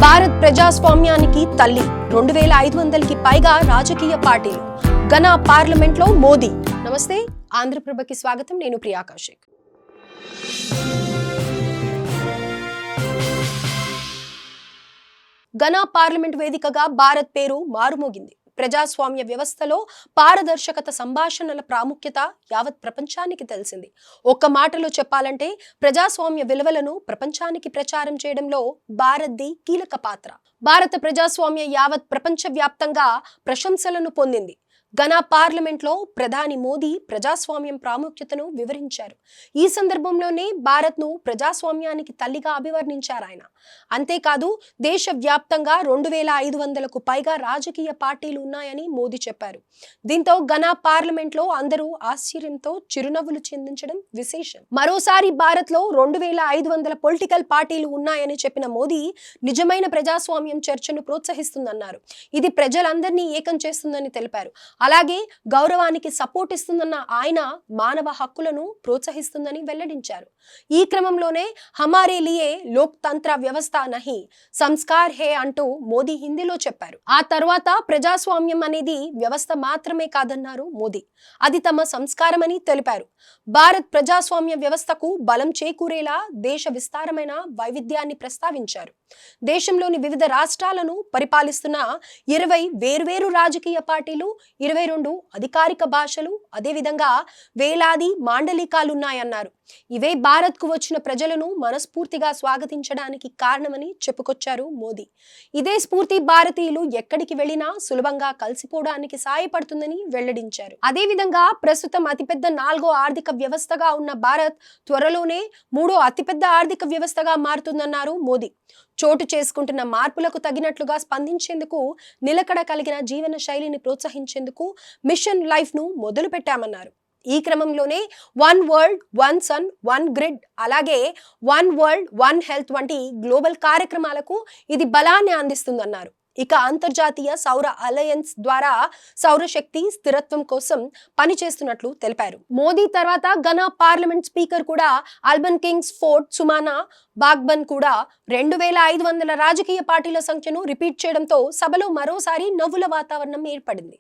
భారత్ ప్రజాస్వామ్యానికి తల్లి 2500కి పైగా రాజకీయ పార్టీలు ఘనా పార్లమెంట్లో మోదీ. నమస్తే, ఆంధ్రప్రభకి స్వాగతం. నేను ప్రియా కౌశిక్. ఘనా పార్లమెంట్ వేదికగా భారత్ పేరు మారుమోగింది. ప్రజాస్వామ్య వ్యవస్థలో పారదర్శకత, సంభాషణల ప్రాముఖ్యత యావత్ ప్రపంచానికి తెలిసింది. ఒక్క మాటలో చెప్పాలంటే ప్రజాస్వామ్య విలువలను ప్రపంచానికి ప్రచారం చేయడంలో భారత్ది కీలక పాత్ర. భారత ప్రజాస్వామ్య యావత్ ప్రపంచ వ్యాప్తంగా ప్రశంసలను పొందింది. ఘనా పార్లమెంట్లో ప్రధాని మోదీ ప్రజాస్వామ్యం ప్రాముఖ్యతను వివరించారు. ఈ సందర్భంలోనే భారత్ను ప్రజాస్వామ్యానికి తల్లిగా అభివర్ణించారు ఆయన. అంతేకాదు, దేశవ్యాప్తంగా 2500కు పైగా రాజకీయ పార్టీలు ఉన్నాయని మోదీ చెప్పారు. దీంతో ఘనా పార్లమెంట్లో అందరూ ఆశ్చర్యంతో చిరునవ్వులు చిందించడం విశేషం. మరోసారి భారత్లో 2500 పొలిటికల్ పార్టీలు ఉన్నాయని చెప్పిన మోదీ నిజమైన ప్రజాస్వామ్యం చర్చను ప్రోత్సహిస్తుందన్నారు. ఇది ప్రజలందరినీ ఏకం చేస్తుందని తెలిపారు. అలాగే గౌరవానికి సపోర్ట్ ఇస్తుందన్న ఆయన మానవ హక్కులను ప్రోత్సహిస్తుందని వెల్లడించారు. ఈ క్రమంలోనే హమారే లియే లోక్ తంత్ర వ్యవస్థ నహి, సంస్కార్ హే అంటూ మోదీ హిందీలో చెప్పారు. ఆ తర్వాత ప్రజాస్వామ్యం అనేది వ్యవస్థ మాత్రమే కాదన్నారు మోదీ, అది తమ సంస్కారమని తెలిపారు. భారత్ ప్రజాస్వామ్య వ్యవస్థకు బలం చేకూరేలా దేశ విస్తారమైన వైవిధ్యాన్ని ప్రస్తావించారు. దేశంలోని వివిధ రాష్ట్రాలను పరిపాలిస్తున్న 20 వేర్వేరు రాజకీయ పార్టీలు, 22 అధికారిక భాషలు, అదేవిధంగా వేలాది మాండలికాలున్నాయన్నారు. ఇవే భారత్కు వచ్చిన ప్రజలను మనస్ఫూర్తిగా స్వాగతించడానికి కారణమని చెప్పుకొచ్చారు మోదీ. ఇదే స్ఫూర్తి భారతీయులు ఎక్కడికి వెళ్లినా సులభంగా కలిసిపోవడానికి సాయపడుతుందని వెల్లడించారు. అదేవిధంగా ప్రస్తుతం అతిపెద్ద 4వ ఆర్థిక వ్యవస్థగా ఉన్న భారత్ త్వరలోనే 3వ అతిపెద్ద ఆర్థిక వ్యవస్థగా మారుతుందన్నారు మోదీ. చోటు చేసుకుంటున్న మార్పులకు తగినట్లుగా స్పందించేందుకు, నిలకడ కలిగిన జీవన శైలిని ప్రోత్సహించేందుకు మిషన్ లైఫ్ ను మొదలు పెట్టామన్నారు. ఈ క్రమంలోనే one world, one sun, one grid, అలాగే వన్ వరల్డ్, వన్ హెల్త్ వంటి గ్లోబల్ కార్యక్రమాలకు ఇది బలాన్ని అందిస్తుందన్నారు. ఇక అంతర్జాతీయ సౌర అలయన్స్ ద్వారా సౌరశక్తి స్థిరత్వం కోసం పనిచేస్తున్నట్లు తెలిపారు. మోదీ తర్వాత ఘనా పార్లమెంట్ స్పీకర్ కూడా అల్బన్ కింగ్స్ ఫోర్డ్ సుమానా బాగ్బన్ కూడా 2500 రాజకీయ పార్టీల సంఖ్యను రిపీట్ చేయడంతో సభలో మరోసారి నవ్వుల వాతావరణం ఏర్పడింది.